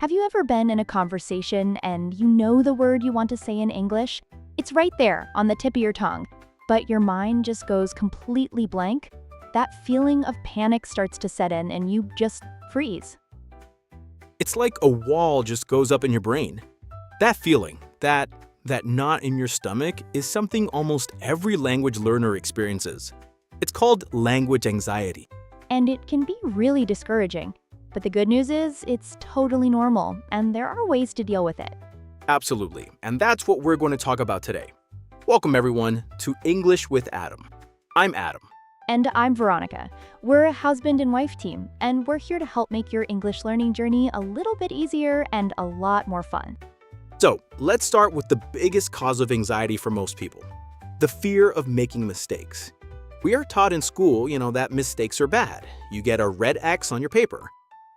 Have you ever been in a conversation and you know the word you want to say in English? It's right there on the tip of your tongue, but your mind just goes completely blank? That feeling of panic starts to set in and you just freeze. It's like a wall just goes up in your brain. That feeling, that knot in your stomach, is something almost every language learner experiences. It's called language anxiety. And it can be really discouraging. But the good news is, it's totally normal, and there are ways to deal with it. Absolutely, and that's what we're going to talk about today. Welcome everyone to English with Adam. I'm Adam. And I'm Veronica. We're a husband and wife team, and we're here to help make your English learning journey a little bit easier and a lot more fun. So, let's start with the biggest cause of anxiety for most people, the fear of making mistakes. We are taught in school, that mistakes are bad. You get a red X on your paper.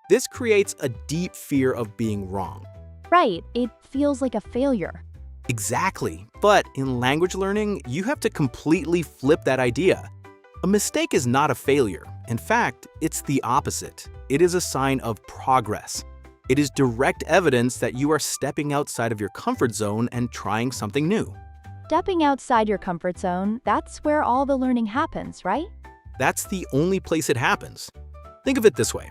This creates a deep fear of being wrong. Right, it feels like a failure. Exactly, but in language learning, you have to completely flip that idea. A mistake is not a failure. In fact, it's the opposite. It is a sign of progress. It is direct evidence that you are stepping outside of your comfort zone and trying something new. Stepping outside your comfort zone, that's where all the learning happens, right? That's the only place it happens. Think of it this way.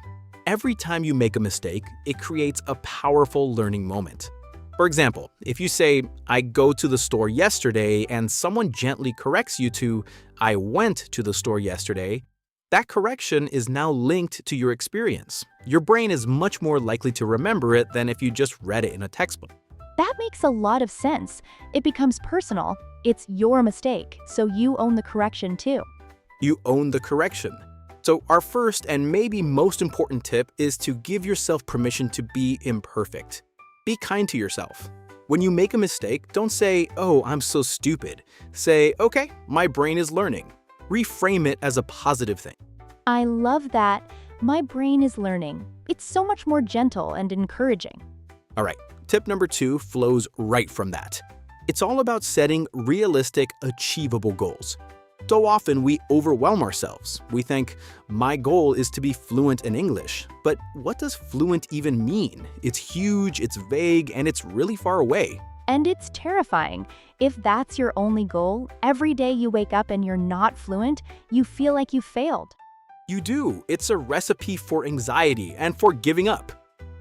Every time you make a mistake, it creates a powerful learning moment. For example, if you say, "I go to the store yesterday," and someone gently corrects you to, "I went to the store yesterday," that correction is now linked to your experience. Your brain is much more likely to remember it than if you just read it in a textbook. That makes a lot of sense. It becomes personal. It's your mistake, so you own the correction too. You own the correction. So our first and maybe most important tip is to give yourself permission to be imperfect. Be kind to yourself. When you make a mistake, don't say, "Oh, I'm so stupid." Say, "Okay, my brain is learning." Reframe it as a positive thing. I love that. My brain is learning. It's so much more gentle and encouraging. All right, tip number 2 flows right from that. It's all about setting realistic, achievable goals. So often we overwhelm ourselves. We think, my goal is to be fluent in English. But what does fluent even mean? It's huge, it's vague, and it's really far away. And it's terrifying. If that's your only goal, every day you wake up and you're not fluent, you feel like you failed. You do. It's a recipe for anxiety and for giving up.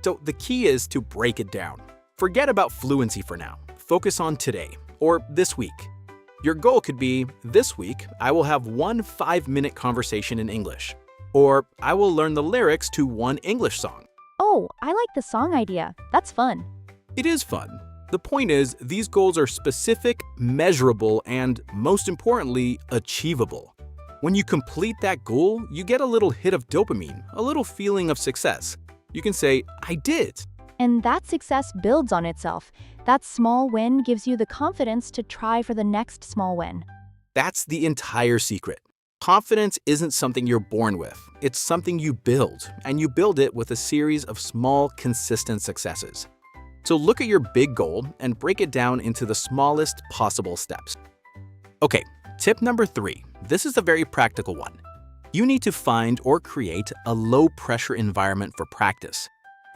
So the key is to break it down. Forget about fluency for now. Focus on today or this week. Your goal could be, this week, I will have one 5-minute conversation in English. Or I will learn the lyrics to one English song. Oh, I like the song idea. That's fun. It is fun. The point is, these goals are specific, measurable, and most importantly, achievable. When you complete that goal, you get a little hit of dopamine, a little feeling of success. You can say, "I did." And that success builds on itself. That small win gives you the confidence to try for the next small win. That's the entire secret. Confidence isn't something you're born with. It's something you build, and you build it with a series of small, consistent successes. So look at your big goal and break it down into the smallest possible steps. Okay, tip number 3. This is a very practical one. You need to find or create a low-pressure environment for practice.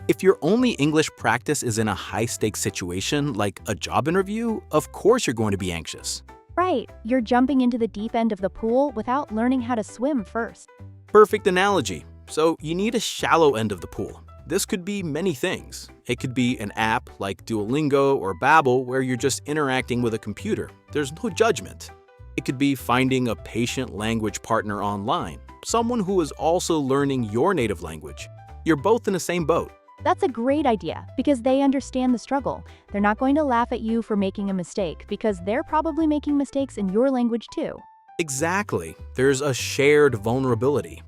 If your only English practice is in a high-stakes situation like a job interview, of course you're going to be anxious. Right, you're jumping into the deep end of the pool without learning how to swim first. Perfect analogy. So you need a shallow end of the pool. This could be many things. It could be an app like Duolingo or Babbel where you're just interacting with a computer. There's no judgment. It could be finding a patient language partner online, someone who is also learning your native language. You're both in the same boat. That's a great idea because they understand the struggle. They're not going to laugh at you for making a mistake because they're probably making mistakes in your language too. Exactly. There's a shared vulnerability.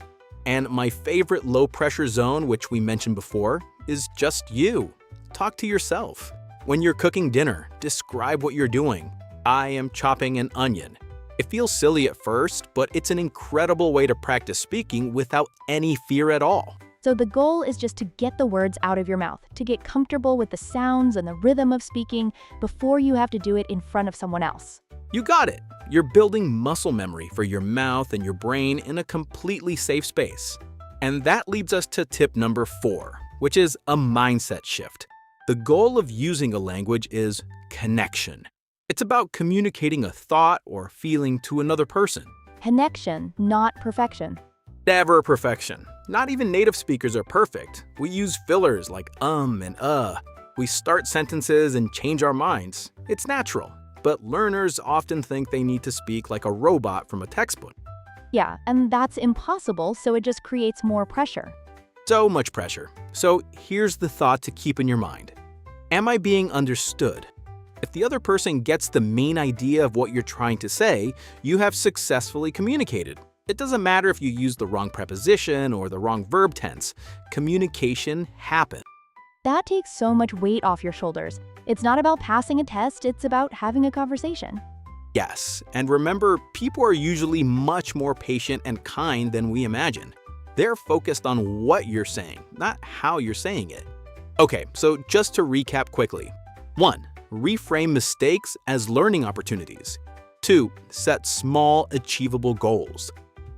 And my favorite low-pressure zone, which we mentioned before, is just you. Talk to yourself. When you're cooking dinner, describe what you're doing. "I am chopping an onion." It feels silly at first, but it's an incredible way to practice speaking without any fear at all. So the goal is just to get the words out of your mouth, to get comfortable with the sounds and the rhythm of speaking before you have to do it in front of someone else. You got it. You're building muscle memory for your mouth and your brain in a completely safe space. And that leads us to tip number 4, which is a mindset shift. The goal of using a language is connection. It's about communicating a thought or feeling to another person. Connection, not perfection. Never perfection. Not even native speakers are perfect. We use fillers like and We start sentences and change our minds. It's natural. But learners often think they need to speak like a robot from a textbook. Yeah, and that's impossible, so it just creates more pressure. So much pressure. So here's the thought to keep in your mind. Am I being understood? If the other person gets the main idea of what you're trying to say, you have successfully communicated. It doesn't matter if you use the wrong preposition or the wrong verb tense. Communication happens. That takes so much weight off your shoulders. It's not about passing a test, it's about having a conversation. Yes, and remember, people are usually much more patient and kind than we imagine. They're focused on what you're saying, not how you're saying it. Okay, so just to recap quickly. 1. Reframe mistakes as learning opportunities. 2. Set small, achievable goals.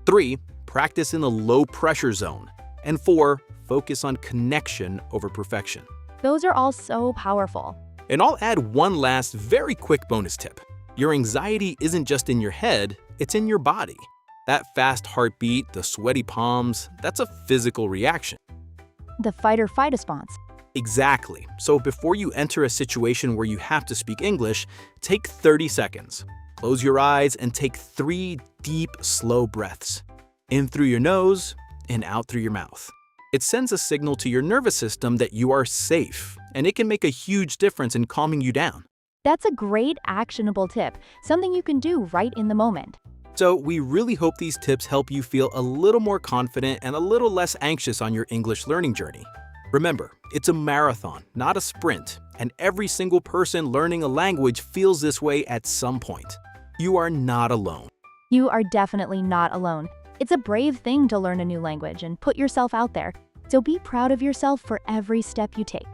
3. Practice in a low-pressure zone. And 4. Focus on connection over perfection. Those are all so powerful. And I'll add one last very quick bonus tip. Your anxiety isn't just in your head, it's in your body. That fast heartbeat, the sweaty palms, that's a physical reaction. The fight or flight response. Exactly. So before you enter a situation where you have to speak English, take 30 seconds. Close your eyes and take 3 deep, slow breaths. In through your nose and out through your mouth. It sends a signal to your nervous system that you are safe, and it can make a huge difference in calming you down. That's a great actionable tip, something you can do right in the moment. So we really hope these tips help you feel a little more confident and a little less anxious on your English learning journey. Remember, it's a marathon, not a sprint, and every single person learning a language feels this way at some point. You are not alone. You are definitely not alone. It's a brave thing to learn a new language and put yourself out there, so be proud of yourself for every step you take.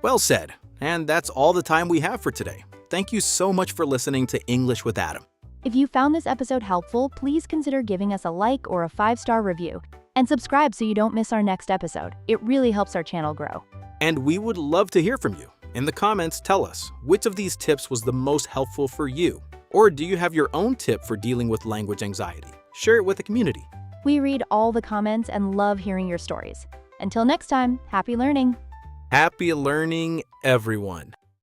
Well said. And that's all the time we have for today. Thank you so much for listening to English with Adam. If you found this episode helpful, please consider giving us a like or a 5-star review, and subscribe so you don't miss our next episode. It really helps our channel grow. And we would love to hear from you. In the comments, tell us, which of these tips was the most helpful for you? Or do you have your own tip for dealing with language anxiety? Share it with the community. We read all the comments and love hearing your stories. Until next time, happy learning! Happy learning, everyone.